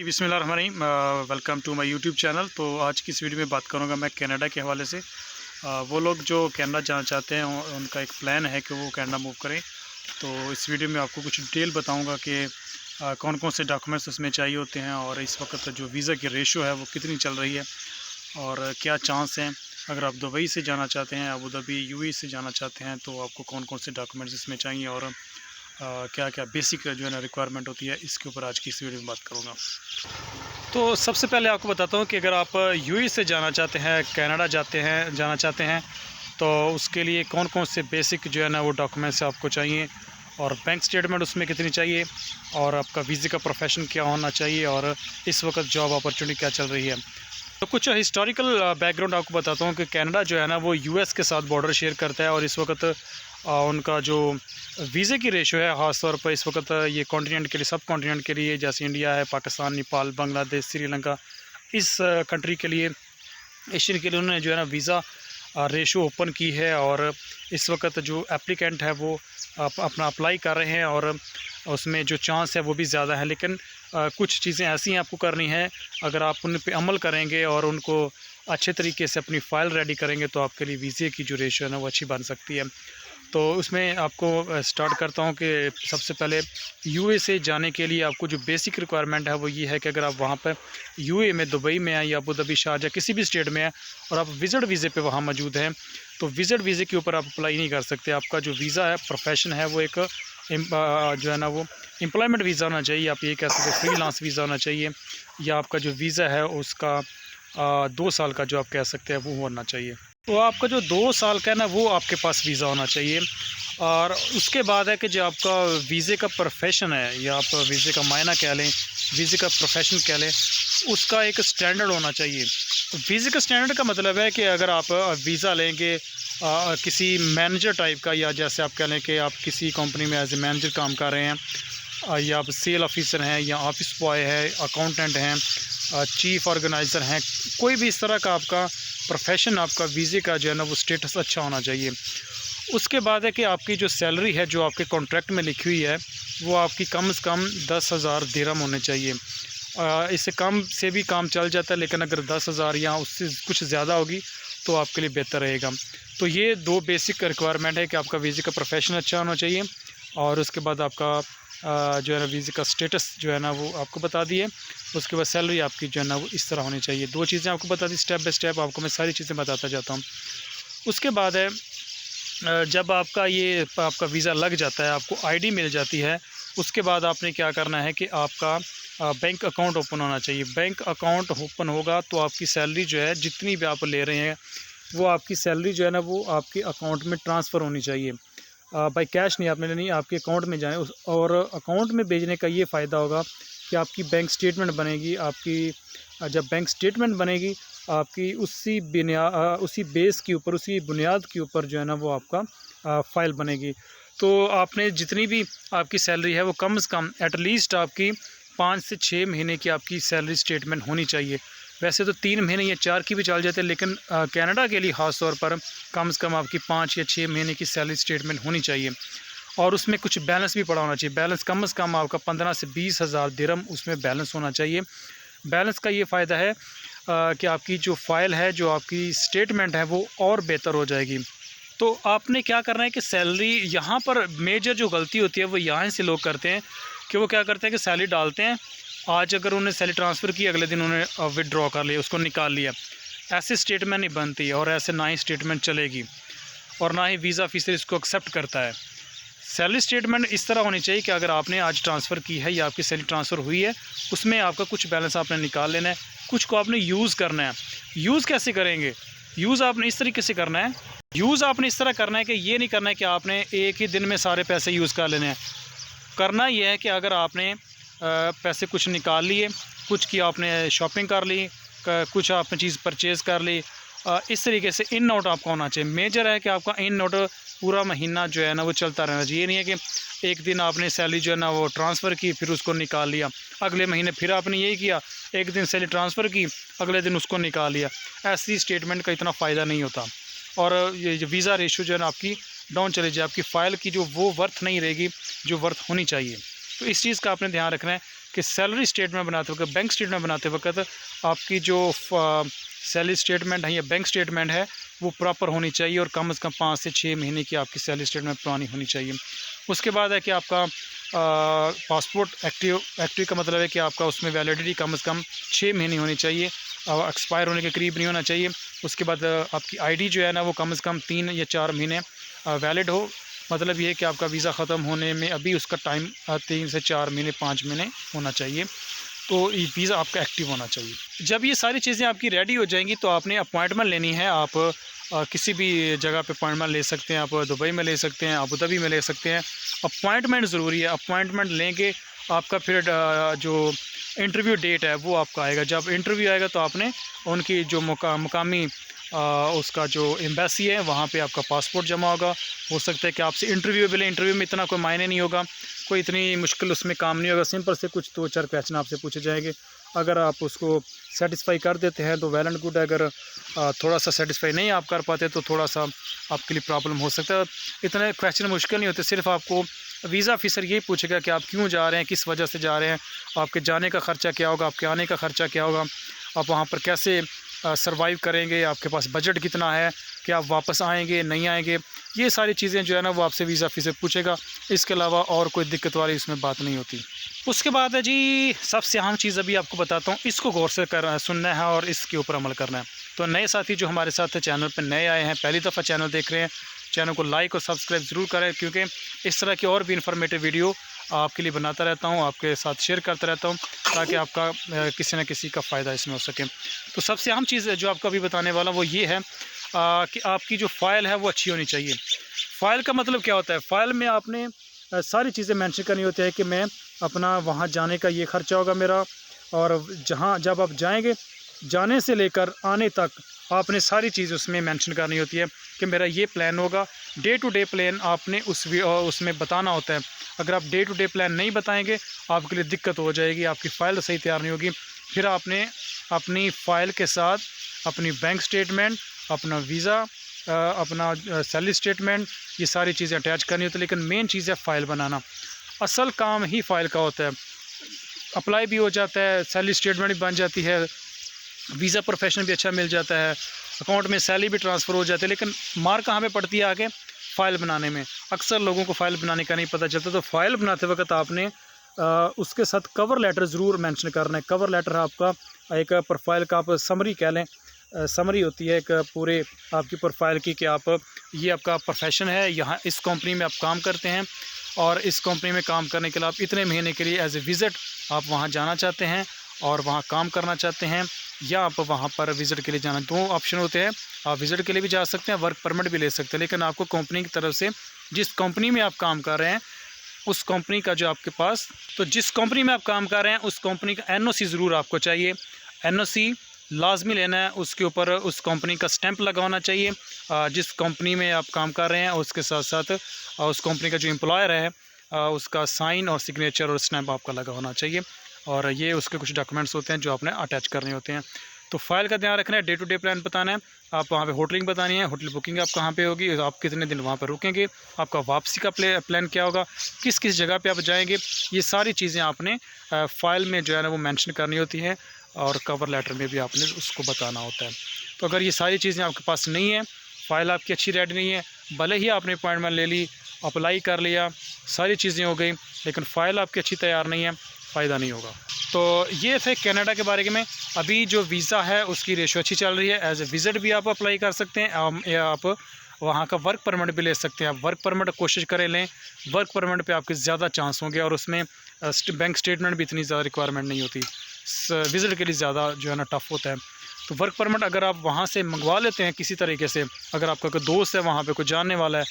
बिस्मिल्लाहिर्रहमानिर्रहीम। Welcome to my YouTube channel. तो आज की इस वीडियो में बात करूंगा मैं कनाडा के हवाले से। वो लोग जो कनाडा जाना चाहते हैं उनका एक प्लान है कि वो कनाडा मूव करें। तो इस वीडियो में आपको कुछ डिटेल बताऊंगा कि कौन कौन से डॉक्यूमेंट्स उसमें चाहिए होते हैं और इस वक्त जो वीज़ा की रेशो है वो कितनी चल रही है और क्या चांस हैं। अगर आप दुबई से जाना चाहते हैं, अबू धाबी यूएई से जाना चाहते हैं, तो आपको कौन कौन से डॉक्यूमेंट्स इसमें चाहिए और क्या क्या बेसिक जो है ना रिक्वायरमेंट होती है, इसके ऊपर आज की इस वीडियो में बात करूँगा। तो सबसे पहले आपको बताता हूँ कि अगर आप यूएई से जाना चाहते हैं, कनाडा जाना चाहते हैं, तो उसके लिए कौन कौन से बेसिक जो है ना वो डॉक्यूमेंट्स आपको चाहिए और बैंक स्टेटमेंट उसमें कितनी चाहिए और आपका वीज़े का प्रोफेशन क्या होना चाहिए और इस वक्त जॉब अपॉर्चुनिटी क्या चल रही है। तो कुछ हिस्टोरिकल बैकग्राउंड आपको बताता हूँ कि कनाडा जो है ना वो यूएस के साथ बॉर्डर शेयर करता है और इस वक्त उनका जो वीज़े की रेशो है ख़ास तौर पर इस वक्त ये कॉन्टिनेंट के लिए, सब कॉन्टिनेंट के लिए, जैसे इंडिया है, पाकिस्तान, नेपाल, बांग्लादेश, श्रीलंका, इस कंट्री के लिए, एशियन के लिए उन्होंने जो है ना वीज़ा रेशो ओपन की है और इस वक्त जो एप्लीकेंट है वो अपना अप्लाई कर रहे हैं और उसमें जो चांस है वो भी ज़्यादा है। लेकिन कुछ चीज़ें ऐसी हैं आपको करनी है, अगर आप उन पे अमल करेंगे और उनको अच्छे तरीके से अपनी फ़ाइल रेडी करेंगे तो आपके लिए वीज़े की जो रेशो है ना वो अच्छी बन सकती है। तो उसमें आपको स्टार्ट करता हूँ कि सबसे पहले यूए से जाने के लिए आपको जो बेसिक रिक्वायरमेंट है वो ये है कि अगर आप वहाँ पर यूए में, दुबई में हैं या अबू धाबी, शारजा, किसी भी स्टेट में हैं और आप विज़िट वीज़े पे वहाँ मौजूद हैं, तो विज़िट वीज़े के ऊपर आप अप्लाई नहीं कर सकते। आपका जो वीज़ा है, प्रोफेशन है, वो एक जो है ना वो एम्प्लॉयमेंट वीज़ा होना चाहिए। आप ये कह सकते फ्रीलांस वीज़ा होना चाहिए या आपका जो वीज़ा है उसका 2 साल का जो आप कह सकते हैं वो होना चाहिए। तो आपका जो 2 साल का है ना वो आपके पास वीज़ा होना चाहिए। और उसके बाद है कि जो आपका वीज़े का प्रोफेशन है या आप वीज़े का मायना कह लें, वीज़े का प्रोफेशन कह लें, उसका एक स्टैंडर्ड होना चाहिए। तो वीज़े का स्टैंडर्ड का मतलब है कि अगर आप वीज़ा लेंगे किसी मैनेजर टाइप का, या जैसे आप कह लें कि आप किसी कंपनी में एज ए मैनेजर काम कर रहे हैं, या आप सेल ऑफिसर हैं या ऑफिस बॉय है, अकाउंटेंट हैं, चीफ़ ऑर्गेनाइज़र हैं, कोई भी इस तरह का आपका प्रोफेशन, आपका वीज़े का जो है ना वो स्टेटस अच्छा होना चाहिए। उसके बाद है कि आपकी जो सैलरी है जो आपके कॉन्ट्रैक्ट में लिखी हुई है वो आपकी कम से कम 10,000 दिरहम होने चाहिए। इससे कम से भी काम चल जाता है, लेकिन अगर 10,000 या उससे कुछ ज़्यादा होगी तो आपके लिए बेहतर रहेगा। तो ये 2 बेसिक रिक्वायरमेंट है कि आपका वीज़े का प्रोफेशन अच्छा होना चाहिए और उसके बाद आपका जो है ना वीज़े का स्टेटस जो है ना वो आपको बता दिए। उसके बाद सैलरी आपकी जो है ना वो इस तरह होनी चाहिए। 2 चीज़ें आपको बता दी, स्टेप बाय स्टेप आपको मैं सारी चीज़ें बताता जाता हूँ। उसके बाद है जब आपका वीज़ा लग जाता है, आपको आईडी मिल जाती है, उसके बाद आपने क्या करना है कि आपका बैंक अकाउंट ओपन होना चाहिए। बैंक अकाउंट ओपन होगा तो आपकी सैलरी जो है, जितनी भी आप ले रहे हैं, वो आपकी सैलरी जो है ना वो आपके अकाउंट में ट्रांसफ़र होनी चाहिए। बाय कैश नहीं आपने लेनी, आपके अकाउंट में जाए और अकाउंट में भेजने का ये फ़ायदा होगा कि आपकी बैंक स्टेटमेंट बनेगी। आपकी जब बैंक स्टेटमेंट बनेगी, आपकी उसी बेस के ऊपर, उसी बुनियाद के ऊपर जो है ना वो आपका फ़ाइल बनेगी। तो आपने जितनी भी आपकी सैलरी है वो कम से कम एटलीस्ट आपकी 5 से 6 महीने की आपकी सैलरी स्टेटमेंट होनी चाहिए। वैसे तो 3 महीने या 4 की भी चल जाते हैं, लेकिन कनाडा के लिए ख़ास तौर पर कम से कम आपकी 5 या 6 महीने की सैलरी स्टेटमेंट होनी चाहिए और उसमें कुछ बैलेंस भी पड़ा होना चाहिए। बैलेंस कम से कम आपका 15 से 20,000 दिरहम उसमें बैलेंस होना चाहिए। बैलेंस का ये फ़ायदा है कि आपकी जो फ़ाइल है, जो आपकी स्टेटमेंट है, वो और बेहतर हो जाएगी। तो आपने क्या करना है कि सैलरी, यहाँ पर मेजर जो गलती होती है वो यहाँ से लोग करते हैं कि वो क्या करते हैं कि सैलरी डालते हैं, आज अगर उन्हें सैलरी ट्रांसफ़र की, अगले दिन उन्हें विथड्रॉ कर लिया, उसको निकाल लिया। ऐसे स्टेटमेंट नहीं बनती और ऐसे ना ही स्टेटमेंट चलेगी और ना ही वीज़ा ऑफिसर इसको एक्सेप्ट करता है। सैलरी स्टेटमेंट इस तरह होनी चाहिए कि अगर आपने आज ट्रांसफ़र की है या आपकी सैलरी ट्रांसफ़र हुई है, उसमें आपका कुछ बैलेंस आपने निकाल लेना है, कुछ को आपने यूज़ करना है। यूज़ कैसे करेंगे? यूज़ आपने इस तरीके से करना है, यूज़ आपने इस तरह करना है कि ये नहीं करना है कि आपने एक ही दिन में सारे पैसे यूज़ कर लेने हैं। करना ये है कि अगर आपने पैसे कुछ निकाल लिए, कुछ की आपने शॉपिंग कर ली, कुछ आपने चीज़ परचेज़ कर ली, इस तरीके से इन नोट आपका होना चाहिए। मेजर है कि आपका इन नोट पूरा महीना जो है ना वो चलता रहना चाहिए। ये नहीं है कि एक दिन आपने सैलरी जो है ना वो ट्रांसफ़र की, फिर उसको निकाल लिया, अगले महीने फिर आपने यही किया, एक दिन सैलरी ट्रांसफ़र की, अगले दिन उसको निकाल लिया। ऐसी स्टेटमेंट का इतना फ़ायदा नहीं होता और ये जो वीज़ा रेशो जो है ना आपकी डाउन चली जाए, आपकी फ़ाइल की जो वो वर्थ नहीं रहेगी जो वर्थ होनी चाहिए। तो इस चीज़ का आपने ध्यान रखना है कि सैलरी स्टेटमेंट बनाते वक्त, बैंक स्टेटमेंट बनाते वक्त आपकी जो सैलरी स्टेटमेंट है या बैंक स्टेटमेंट है वो प्रॉपर होनी चाहिए और कम से कम 5 से 6 महीने की आपकी सैलरी स्टेटमेंट पुरानी होनी चाहिए। उसके बाद है कि आपका पासपोर्ट एक्टिव का मतलब है कि आपका उसमें वैलिडिटी कम से कम 6 महीने होनी चाहिए, एक्सपायर होने के करीब नहीं होना चाहिए। उसके बाद आपकी आईडी जो है ना वो कम से कम 3 या 4 महीने वैलिड हो। मतलब ये है कि आपका वीज़ा ख़त्म होने में अभी उसका टाइम 3 से 4 महीने 5 महीने होना चाहिए, तो ये वीज़ा आपका एक्टिव होना चाहिए। जब ये सारी चीज़ें आपकी रेडी हो जाएंगी तो आपने अपॉइंटमेंट लेनी है। आप किसी भी जगह पे अपॉइंटमेंट ले सकते हैं, आप दुबई में ले सकते हैं, अबू धाबी में ले सकते हैं। अपॉइंटमेंट ज़रूरी है, अपॉइंटमेंट लेंगे आपका फिर जो इंटरव्यू डेट है वो आपका आएगा। जब इंटरव्यू आएगा तो आपने उनकी जो मुकामी उसका जो एम्बेसी है वहाँ पे आपका पासपोर्ट जमा होगा। हो सकता है कि आपसे इंटरव्यू मिले, इंटरव्यू में इतना कोई मायने नहीं होगा, कोई इतनी मुश्किल उसमें काम नहीं होगा, सिंपल से कुछ 2-4 क्वेश्चन आपसे पूछे जाएंगे। अगर आप उसको सेटिस्फाई कर देते हैं तो वेल एंड गुड। अगर थोड़ा सा सेटिस्फाई नहीं आप कर पाते तो थोड़ा सा आपके लिए प्रॉब्लम हो सकता है। इतने क्वेश्चन मुश्किल नहीं होते, सिर्फ आपको वीज़ा ऑफिसर यही पूछेगा कि आप क्यों जा रहे हैं, किस वजह से जा रहे हैं, आपके जाने का ख़र्चा क्या होगा, आपके आने का ख़र्चा क्या होगा, आप वहाँ पर कैसे सरवाइव करेंगे, आपके पास बजट कितना है, कि आप वापस आएंगे नहीं आएंगे। ये सारी चीज़ें जो है ना वो आपसे वीज़ा ऑफिसर पूछेगा। इसके अलावा और कोई दिक्कत वाली इसमें बात नहीं होती। उसके बाद है जी सबसे अहम चीज़ अभी आपको बताता हूँ, इसको गौर से सुनना है और इसके ऊपर अमल करना है। तो नए साथी जो हमारे साथ चैनल पर नए आए हैं, पहली दफ़ा चैनल देख रहे हैं, चैनल को लाइक और सब्सक्राइब ज़रूर करें, क्योंकि इस तरह की और भी इन्फॉर्मेटिव वीडियो आपके लिए बनाता रहता हूँ, आपके साथ शेयर करता रहता हूँ, ताकि आपका किसी न किसी का फ़ायदा इसमें हो सके। तो सबसे अहम चीज़ जो आपको अभी बताने वाला वो ये है कि आपकी जो फ़ाइल है वो अच्छी होनी चाहिए। फ़ाइल का मतलब क्या होता है, फ़ाइल में आपने सारी चीज़ें मेंशन करनी होती है कि मैं अपना वहाँ जाने का ये ख़र्चा होगा मेरा, और जहाँ जब आप जाएंगे जाने से लेकर आने तक आपने सारी चीज़ उसमें मेंशन करनी होती है कि मेरा ये प्लान होगा। डे टू डे प्लान आपने उसमें बताना होता है। अगर आप डे टू डे प्लान नहीं बताएंगे आपके लिए दिक्कत हो जाएगी, आपकी फ़ाइल सही तैयार नहीं होगी। फिर आपने अपनी फ़ाइल के साथ अपनी बैंक स्टेटमेंट, अपना वीज़ा, अपना सैलरी स्टेटमेंट, ये सारी चीज़ें अटैच करनी होती है। लेकिन मेन चीज़ है फ़ाइल बनाना, असल काम ही फ़ाइल का होता है। अप्लाई भी हो जाता है, सैलरी स्टेटमेंट भी बन जाती है, वीज़ा प्रोफेशन भी अच्छा मिल जाता है, अकाउंट में सैलरी भी ट्रांसफ़र हो जाती है। लेकिन मार कहाँ पे पड़ती है आगे, फ़ाइल बनाने में। अक्सर लोगों को फ़ाइल बनाने का नहीं पता चलता। तो फ़ाइल बनाते वक्त आपने उसके साथ कवर लेटर ज़रूर मेंशन करना है। कवर लेटर आपका एक प्रोफाइल का, आप समरी कह लें, समरी होती है एक पूरे आपकी प्रोफाइल की, कि आप ये आपका प्रोफेशन है, यहाँ इस कंपनी में आप काम करते हैं और इस कंपनी में काम करने के लिए आप इतने महीने के लिए एज ए विज़िट आप वहाँ जाना चाहते हैं और वहाँ काम करना चाहते हैं, या आप वहाँ पर विज़िट के लिए जाना। 2 ऑप्शन होते हैं, आप विज़िट के लिए भी जा सकते हैं, वर्क परमिट भी ले सकते हैं। लेकिन आपको कंपनी की तरफ से जिस कंपनी में आप काम कर रहे हैं उस कंपनी का जो आपके पास, तो जिस कंपनी में आप काम कर रहे हैं उस कंपनी का एनओसी ज़रूर आपको चाहिए। एनओसी लाजमी लेना है, उसके ऊपर उस कंपनी का स्टैंप लगाना चाहिए। जिस कंपनी में आप काम कर रहे हैं उसके साथ साथ उस कंपनी का जो एम्प्लॉयर है उसका साइन और सिग्नेचर और स्टैंप आपका लगा होना चाहिए। और ये उसके कुछ डॉक्यूमेंट्स होते हैं जो आपने अटैच करने होते हैं। तो फ़ाइल का ध्यान रखना है, डे टू डे प्लान बताना है, आप वहाँ पे होटलिंग बतानी है, होटल बुकिंग आप कहाँ पे होगी, आप कितने दिन वहाँ पर रुकेंगे, आपका वापसी का प्लान क्या होगा, किस किस जगह पे आप जाएंगे, ये सारी चीज़ें आपने फ़ाइल में जो है ना वो मेंशन करनी होती है। और कवर लेटर में भी आपने उसको बताना होता है। तो अगर ये सारी चीज़ें आपके पास नहीं है, फ़ाइल आपकी अच्छी रेडी नहीं है, भले ही आपने अपॉइंटमेंट ले ली, अप्लाई कर लिया, सारी चीज़ें हो गई, लेकिन फ़ाइल आपकी अच्छी तैयार नहीं है, फ़ायदा नहीं होगा। तो ये थे कनाडा के बारे में। अभी जो वीज़ा है उसकी रेशो अच्छी चल रही है, एज ए विज़िट भी आप अप्लाई कर सकते हैं, या आप वहाँ का वर्क परमिट भी ले सकते हैं। आप वर्क परमिट कोशिश करें लें, वर्क परमिट पे आपके ज़्यादा चांस होंगे और उसमें बैंक स्टेटमेंट भी इतनी ज़्यादा रिक्वायरमेंट नहीं होती, विज़िट के लिए ज़्यादा जो है ना टफ़ होता है। तो वर्क परमिट अगर आप वहाँ से मंगवा लेते हैं किसी तरीके से, अगर आपका कोई दोस्त है वहाँ पे कोई जानने वाला है,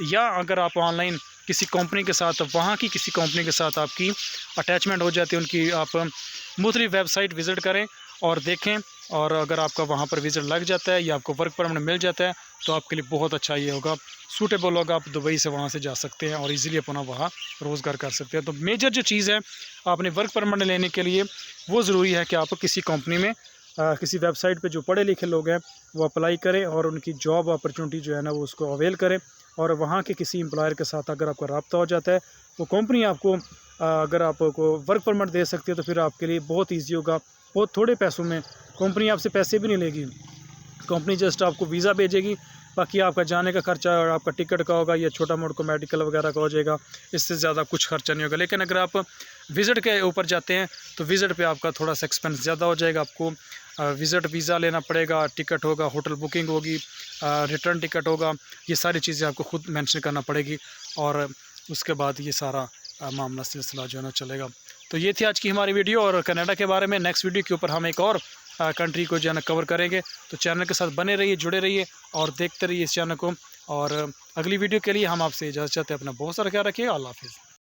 या अगर आप ऑनलाइन किसी कंपनी के साथ, वहाँ की किसी कंपनी के साथ आपकी अटैचमेंट हो जाती है, उनकी आप मुख्तलिफ वेबसाइट विज़िट करें और देखें, और अगर आपका वहाँ पर विज़िट लग जाता है या आपको वर्क परमिट मिल जाता है तो आपके लिए बहुत अच्छा ये होगा, सूटेबल होगा। आप दुबई से वहाँ से जा सकते हैं और इजीली अपना वहाँ रोज़गार कर सकते हैं। तो मेजर जो चीज़ है आपने वर्क परमिट लेने के लिए वो ज़रूरी है कि आप किसी कंपनी में किसी वेबसाइट पे जो पढ़े लिखे लोग हैं वो अप्लाई करें और उनकी जॉब अपॉर्चुनिटी जो है ना वो उसको अवेल करें। और वहाँ के किसी एम्प्लॉयर के साथ अगर आपका रब्ता हो जाता है, वो कंपनी आपको अगर आपको वर्क परमिट दे सकती है तो फिर आपके लिए बहुत ईजी होगा। बहुत थोड़े पैसों में, कंपनी आपसे पैसे भी नहीं लेगी, कंपनी जस्ट आपको वीज़ा भेजेगी, बाकी आपका जाने का खर्चा और आपका टिकट का होगा या छोटा मोटा मेडिकल वगैरह का हो जाएगा, इससे ज़्यादा कुछ खर्चा नहीं होगा। लेकिन अगर आप विज़िट के ऊपर जाते हैं तो विज़िट पे आपका थोड़ा सा एक्सपेंस ज़्यादा हो जाएगा। आपको विज़िट वीज़ा लेना पड़ेगा, टिकट होगा, होटल बुकिंग होगी, रिटर्न टिकट होगा, ये सारी चीज़ें आपको खुद मेंशन करना पड़ेगी और उसके बाद ये सारा मामला सिलसिला जो है ना चलेगा। तो ये थी आज की हमारी वीडियो और कनाडा के बारे में। नेक्स्ट वीडियो के ऊपर हम एक और कंट्री को जो है ना कवर करेंगे। तो चैनल के साथ बने रहिए, जुड़े रहिए और देखते रहिए इस चैनल को। और अगली वीडियो के लिए हम आपसे इजाज़त चाहते हैं। अपना बहुत सारा ख्याल रखिए। अल्लाह हाफ़िज़।